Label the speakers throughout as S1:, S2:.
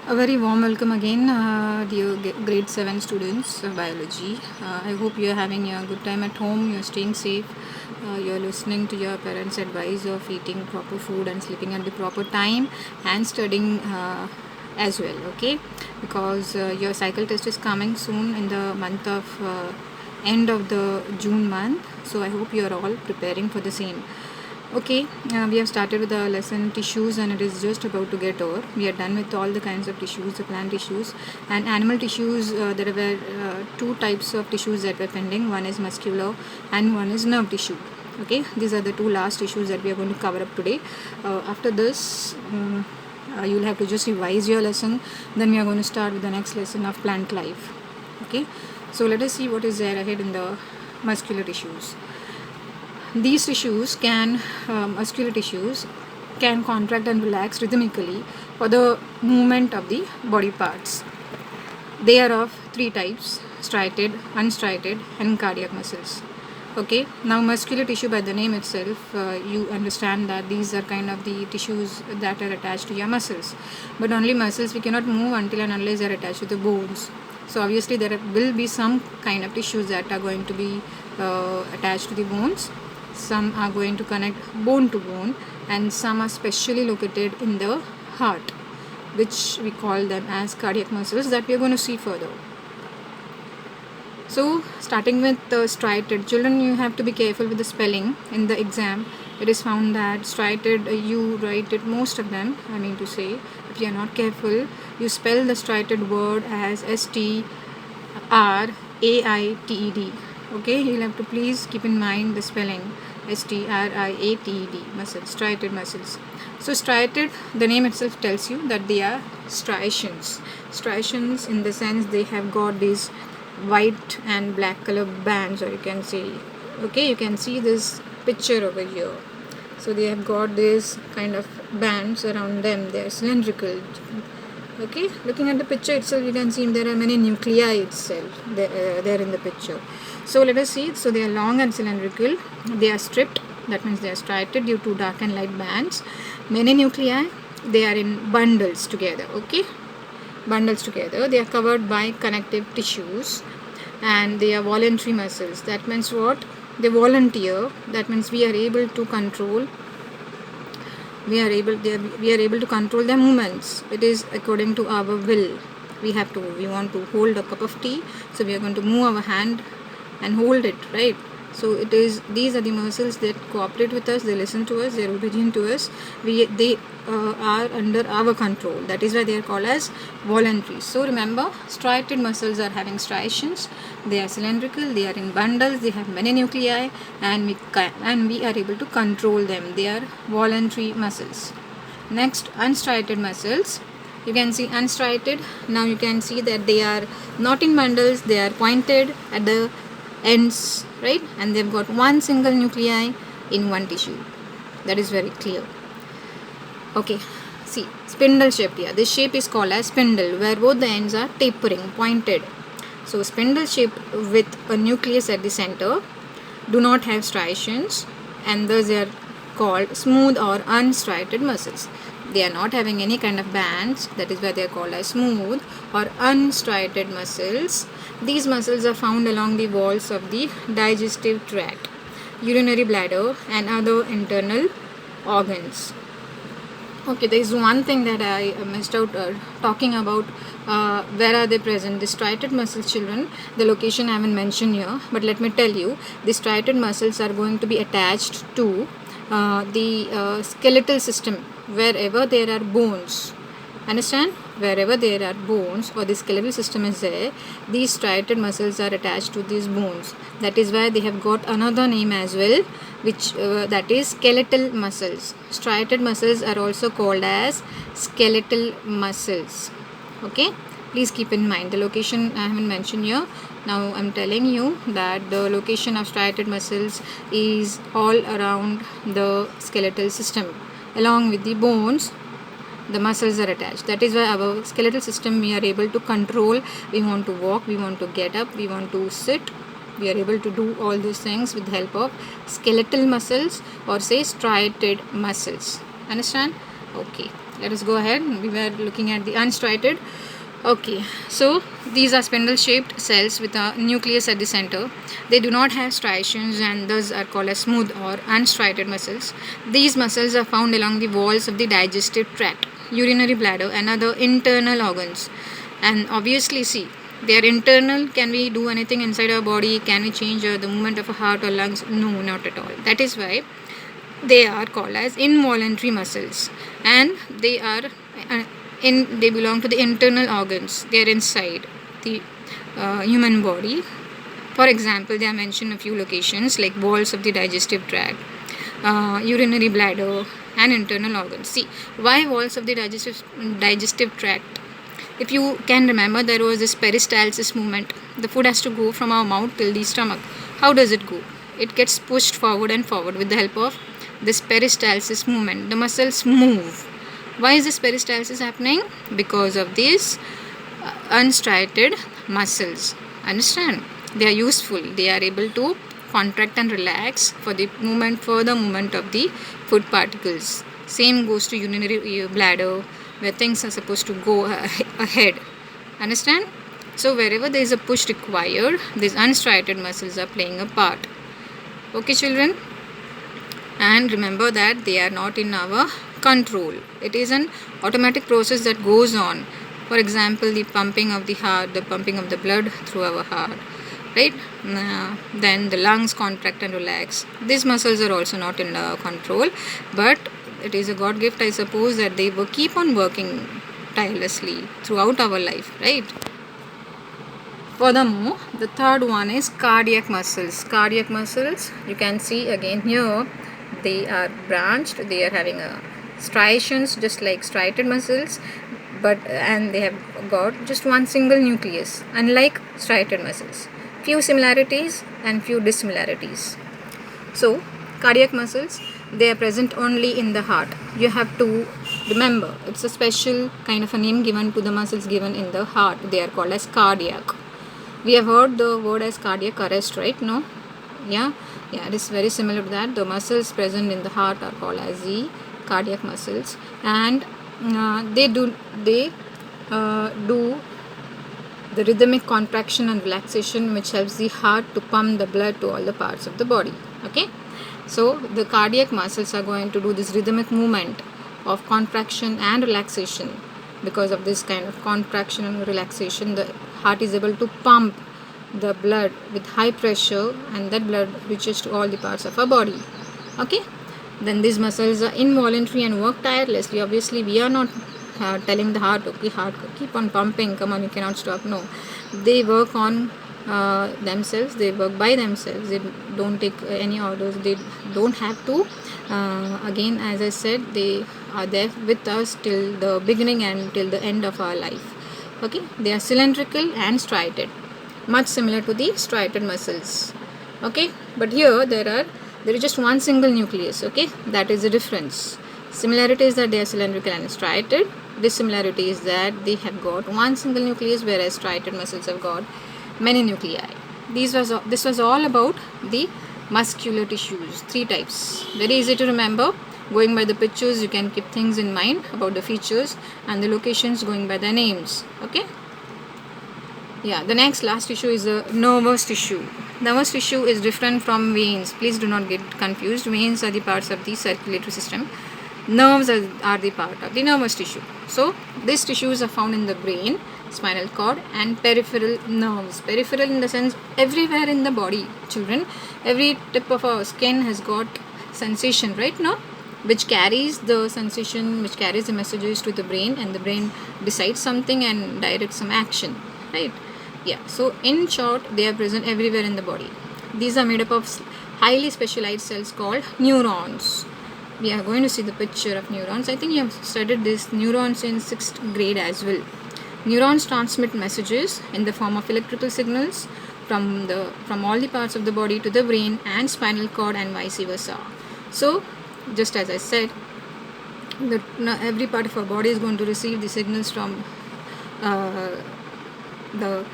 S1: A very warm welcome again, dear grade 7 students of biology. I hope you are having a good time at home, you are staying safe, you are listening to your parents' advice of eating proper food and sleeping at the proper time and studying as well, okay? Because your cycle test is coming soon in the month of end of the June month, so I hope you are all preparing for the same. Okay, we have started with the lesson tissues and it is just about to get over. We are done with all the kinds of tissues, the plant tissues and animal tissues. There were two types of tissues that were pending. One is muscular and one is nerve tissue. Okay, these are the two last tissues that we are going to cover up today. After this, you will have to just revise your lesson. Then we are going to start with the next lesson of plant life. Okay, so let us see what is there ahead in the muscular tissues. These tissues muscular tissues can contract and relax rhythmically for the movement of the body parts. They are of three types: striated, unstriated, and cardiac muscles. Okay, now muscular tissue, by the name itself, you understand that these are kind of the tissues that are attached to your muscles. But only muscles we cannot move until and unless they are attached to the bones. So obviously there will be some kind of tissues that are going to be attached to the bones. Some are going to connect bone to bone, and some are specially located in the heart, which we call them as cardiac muscles, that we are going to see further. So starting with the striated, children, you have to be careful with the spelling in the exam. It is found that striated, you write it, most of them, I mean to say, if you are not careful, you spell the striated word as STRAITED. Okay, you'll have to please keep in mind the spelling STRIATED, muscles, striated muscles. So striated, the name itself tells you that they are striations. Striations in the sense they have got these white and black color bands, or you can say, okay, you can see this picture over here. So they have got this kind of bands around them. They are cylindrical. Okay, looking at the picture itself, you can see there are many nuclei itself there in the picture. So let us see. So they are long and cylindrical. They are stripped, that means they are striated due to dark and light bands. Many nuclei, they are in bundles together. Okay, bundles together. They are covered by connective tissues, and they are voluntary muscles. That means what? They volunteer. That means we are able to control we are able to control their movements. It is according to our will. We want to hold a cup of tea, so we are going to move our hand and hold it, right? So these are the muscles that cooperate with us. They listen to us, they are obedient to us. They are under our control. That is why they are called as voluntary. So remember, striated muscles are having striations. They are cylindrical, they are in bundles, they have many nuclei, and we are able to control them. They are voluntary muscles. Next, unstriated muscles. You can see unstriated. Now you can see that they are not in bundles, they are pointed at the ends, right? And they've got one single nuclei in one tissue. That is very clear. Okay, see, spindle shaped here. This shape is called as spindle, where both the ends are tapering, pointed. So spindle shaped with a nucleus at the center, do not have striations, and thus they are called smooth or unstriated muscles. They are not having any kind of bands, that is why they are called as smooth or unstriated muscles. These muscles are found along the walls of the digestive tract, urinary bladder, and other internal organs. Okay, there is one thing that I missed out talking about. Where are they present? The striated muscles, children, the location I haven't mentioned here, but let me tell you, the striated muscles are going to be attached to the skeletal system wherever there are bones. Understand? Wherever there are bones or the skeletal system is there, these striated muscles are attached to these bones. That is why they have got another name as well, which that is skeletal muscles. Striated muscles are also called as skeletal muscles. Okay, please keep in mind the location I haven't mentioned here. Now I'm telling you that the location of striated muscles is all around the skeletal system. Along with the bones, the muscles are attached. That is why our skeletal system we are able to control. We want to walk, we want to get up, we want to sit. We are able to do all these things with the help of skeletal muscles, or say striated muscles. Understand? Okay. Let us go ahead. We were looking at the unstriated. Okay, so these are spindle shaped cells with a nucleus at the center. They do not have striations and thus are called as smooth or unstriated muscles. These muscles are found along the walls of the digestive tract, urinary bladder, and other internal organs. And obviously, see, they are internal. Can we do anything inside our body? Can we change the movement of a heart or lungs? No, not at all. That is why they are called as involuntary muscles, and they are they belong to the internal organs. They are inside the human body. For example, they are mentioned a few locations like walls of the digestive tract, urinary bladder, and internal organs. See, why walls of the digestive tract? If you can remember, there was this peristalsis movement. The food has to go from our mouth till the stomach. How does it go? It gets pushed forward and forward with the help of this peristalsis movement. The muscles move. Why is this peristalsis happening? Because of these unstriated muscles. Understand? They are useful. They are able to contract and relax for the further movement of the food particles. Same goes to urinary bladder, where things are supposed to go ahead. Understand? So wherever there is a push required, these unstriated muscles are playing a part. Okay, children? And remember that they are not in our control. It is an automatic process that goes on. For example, the pumping of the heart, the pumping of the blood through our heart, right? Then the lungs contract and relax. These muscles are also not in our control, but it is a God gift, I suppose, that they will keep on working tirelessly throughout our life, right? Furthermore, the third one is cardiac muscles. Cardiac muscles, you can see again here, they are branched. They are having striations just like striated muscles, and they have got just one single nucleus, unlike striated muscles. Few similarities and few dissimilarities. So, cardiac muscles, they are present only in the heart. You have to remember, it's a special kind of a name given to the muscles given in the heart. They are called as cardiac. We have heard the word as cardiac arrest, right? No? Yeah, it is very similar to that. The muscles present in the heart are called as the cardiac muscles, and they do the rhythmic contraction and relaxation, which helps the heart to pump the blood to all the parts of the body. Okay, so the cardiac muscles are going to do this rhythmic movement of contraction and relaxation. Because of this kind of contraction and relaxation, the heart is able to pump the blood with high pressure, and that blood reaches to all the parts of our body. Okay, then these muscles are involuntary and work tirelessly. Obviously, we are not telling the heart, okay, heart, keep on pumping, come on, you cannot stop. No, they work on themselves. They work by themselves. They don't take any orders. They don't have to. Again, as I said, they are there with us till the beginning and till the end of our life. Okay, they are cylindrical and striated, much similar to the striated muscles. Okay, but here there is just one single nucleus. Okay, that is the difference. Similarity is that they are cylindrical and striated. Dissimilarity is that they have got one single nucleus, whereas striated muscles have got many nuclei. This was all about the muscular tissues, 3 types. Very easy to remember. Going by the pictures, you can keep things in mind about the features, and the locations going by their names. Okay. Yeah, the last tissue is the nervous tissue. Nervous tissue is different from veins. Please do not get confused. Veins are the parts of the circulatory system. Nerves are the part of the nervous tissue. So, these tissues are found in the brain, spinal cord, and peripheral nerves. Peripheral in the sense everywhere in the body, children. Every tip of our skin has got sensation, right now, which carries the sensation, which carries the messages to the brain, and the brain decides something and directs some action, right? Yeah, so in short, they are present everywhere in the body. These are made up of highly specialized cells called neurons. We are going to see the picture of neurons. I think you have studied this neurons in 6th grade as well. Neurons transmit messages in the form of electrical signals from all the parts of the body to the brain and spinal cord, and vice versa. So, just as I said, every part of our body is going to receive the signals from the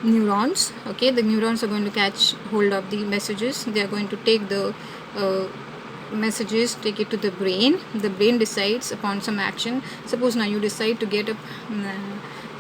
S1: neurons. Okay, the neurons are going to catch hold of the messages. They are going to take the messages, take it to the brain. The brain decides upon some action. Suppose now you decide to get up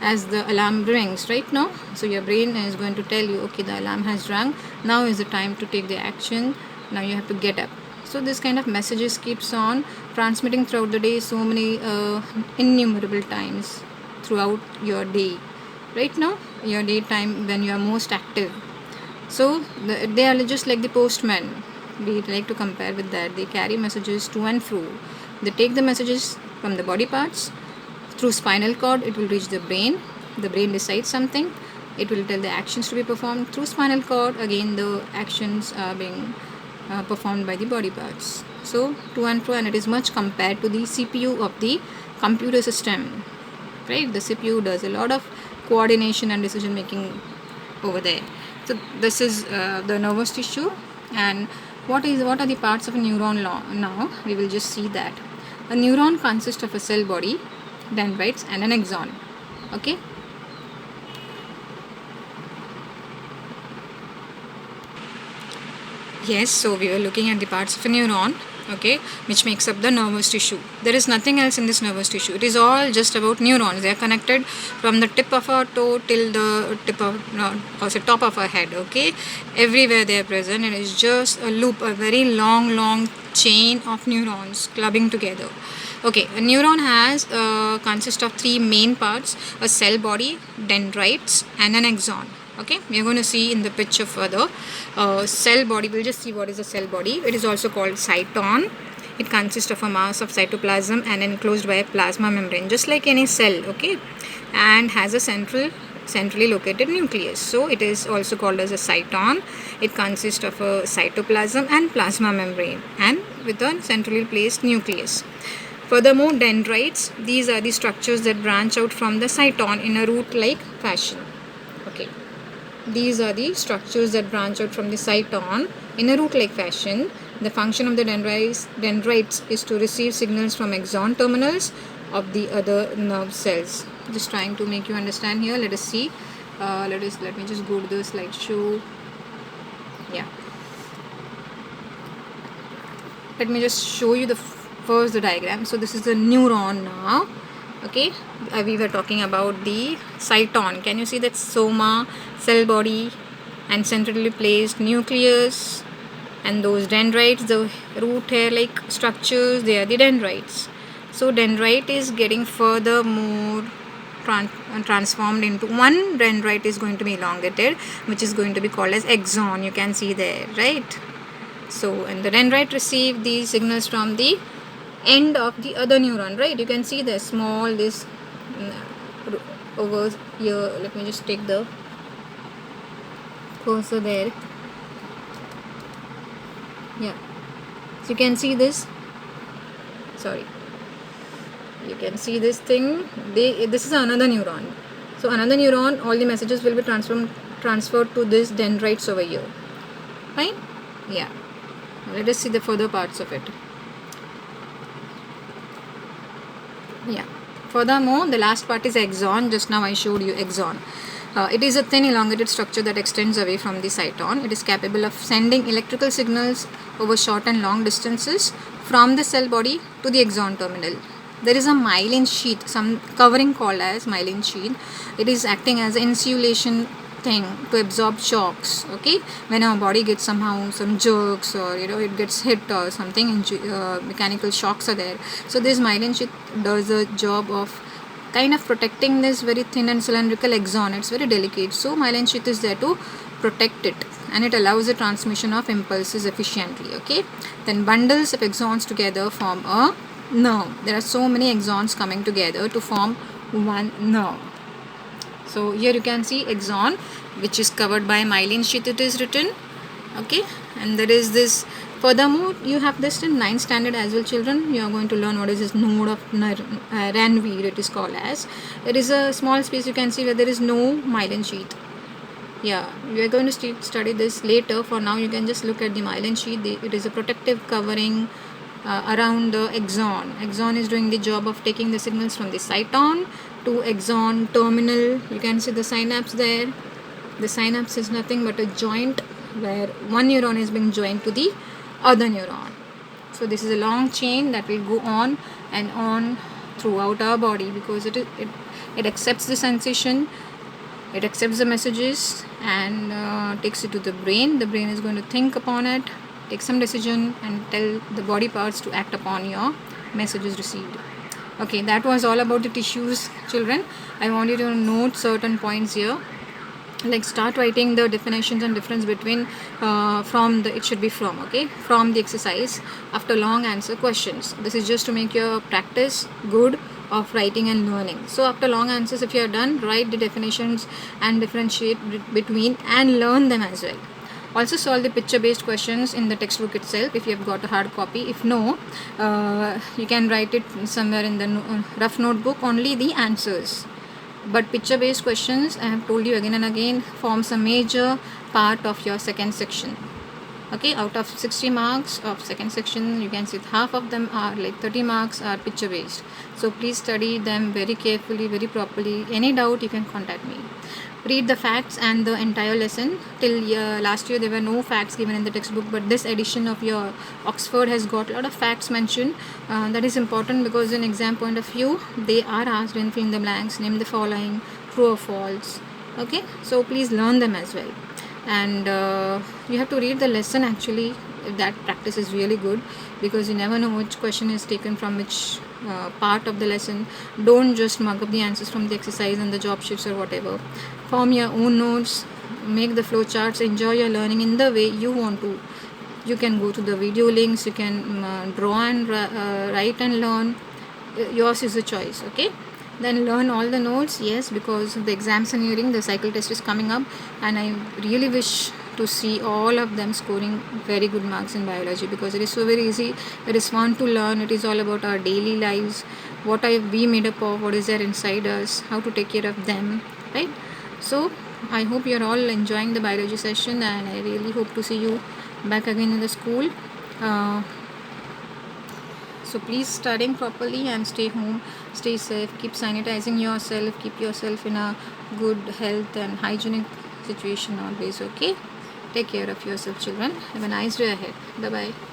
S1: as the alarm rings right now, so your brain is going to tell you, okay, the alarm has rung, now is the time to take the action, now you have to get up. So this kind of messages keeps on transmitting throughout the day, so many innumerable times throughout your day. Right now, your daytime when you are most active. So they are just like the postman. We like to compare with that. They carry messages to and fro. They take the messages from the body parts through spinal cord. It will reach the brain. The brain decides something. It will tell the actions to be performed through spinal cord. Again, the actions are being performed by the body parts. So to and fro, and it is much compared to the CPU of the computer system. Right? The CPU does a lot of coordination and decision making over there. So this is the nervous tissue, and what are the parts of a neuron now? We will just see that. A neuron consists of a cell body, dendrites, and an axon. Okay. Yes, so we were looking at the parts of a neuron, okay, which makes up the nervous tissue. There is nothing else in this nervous tissue. It is all just about neurons. They are connected from the tip of our toe till the top of our head, okay. Everywhere they are present. It is just a loop, a very long chain of neurons clubbing together. Okay, a neuron has consists of three main parts: a cell body, dendrites, and an axon. Okay, we are going to see in the picture further. Cell body, we'll just see what is a cell body. It is also called cyton. It consists of a mass of cytoplasm and enclosed by a plasma membrane, just like any cell, okay, and has a centrally located nucleus. So it is also called as a cyton. It consists of a cytoplasm and plasma membrane, and with a centrally placed nucleus. Furthermore, dendrites, these are the structures that branch out from the cyton in a root-like fashion. Okay. These are the structures that branch out from the cyton in a root-like fashion. The function of the dendrites is to receive signals from axon terminals of the other nerve cells. Just trying to make you understand here. Let us see. Let me just go to the slideshow. Yeah. Let me just show you first the diagram. So this is the neuron now. Okay, we were talking about the cyton. Can you see that soma, cell body, and centrally placed nucleus, and those dendrites, the root hair-like structures, they are the dendrites. So dendrite is getting further more transformed into one dendrite is going to be elongated, which is going to be called as axon. You can see there, right? So, and the dendrite receive these signals from the end of the other neuron, right? You can see the small this over here. Let me just take the cursor there. Yeah, so you can see this. Sorry, you can see this thing. This is another neuron. So another neuron, all the messages will be transferred to this dendrites over here. Fine. Yeah. Let us see the further parts of it. Yeah. Furthermore, the last part is axon. Just now I showed you axon. It is a thin elongated structure that extends away from the cyton. It is capable of sending electrical signals over short and long distances from the cell body to the axon terminal. There is a myelin sheath, some covering called as myelin sheath. It is acting as an insulation thing to absorb shocks. Okay, when our body gets somehow some jerks, or it gets hit or something, mechanical shocks are there. So this myelin sheath does a job of kind of protecting this very thin and cylindrical axon. It's very delicate, so myelin sheath is there to protect it, and it allows the transmission of impulses efficiently. Okay, then bundles of axons together form a nerve. There are so many axons coming together to form one nerve. So here you can see axon, which is covered by myelin sheath, it is written. Okay, and there is this. Furthermore, you have this in 9th standard as well, children. You are going to learn what is this node of Ranvier, it is called as. There is a small space you can see where there is no myelin sheath. Yeah, we are going to study this later. For now, you can just look at the myelin sheath. It is a protective covering around the axon. Axon is doing the job of taking the signals from the cyton to axon terminal. You can see the synapse there. The synapse is nothing but a joint where one neuron is being joined to the other neuron. So this is a long chain that will go on and on throughout our body, because it accepts the sensation, it accepts the messages, and takes it to the brain. The brain is going to think upon it, take some decision, and tell the body parts to act upon your messages received. Okay, that was all about the tissues, children. I want you to note certain points here. Like, start writing the definitions and difference between from the, it should be from, okay, from the exercise after long answer questions. This is just to make your practice good of writing and learning. So after long answers, if you are done, write the definitions and differentiate between and learn them as well. Also solve the picture based questions in the textbook itself if you have got a hard copy. If no, you can write it somewhere in the rough notebook, only the answers. But picture based questions, I have told you again and again, forms a major part of your second section. Okay, out of 60 marks of second section, you can see half of them are, like 30 marks are picture based. So please study them very carefully, very properly. Any doubt, you can contact me. Read the facts and the entire lesson. Till last year there were no facts given in the textbook, but this edition of your Oxford has got a lot of facts mentioned. That is important, because in exam point of view, they are asked in fill in the blanks, name the following, true or false. Okay, so please learn them as well. And you have to read the lesson actually. That practice is really good, because you never know which question is taken from which part of the lesson. Don't just mug up the answers from the exercise and the job sheets or whatever. Form your own notes, make the flow charts, enjoy your learning in the way you want to. You can go to the video links, you can draw and write and learn. Yours is the choice. Okay, then learn all the notes. Yes, because the exams are nearing, the cycle test is coming up, and I really wish to see all of them scoring very good marks in biology, because it is so very easy, it is fun to learn. It is all about our daily lives, what are we made up of, what is there inside us, how to take care of them, right? So I hope you're all enjoying the biology session, and I really hope to see you back again in the school. So please studying properly and stay home, stay safe, keep sanitizing yourself, keep yourself in a good health and hygienic situation always. Okay, take care of yourself, children. Have a nice day ahead. Bye bye.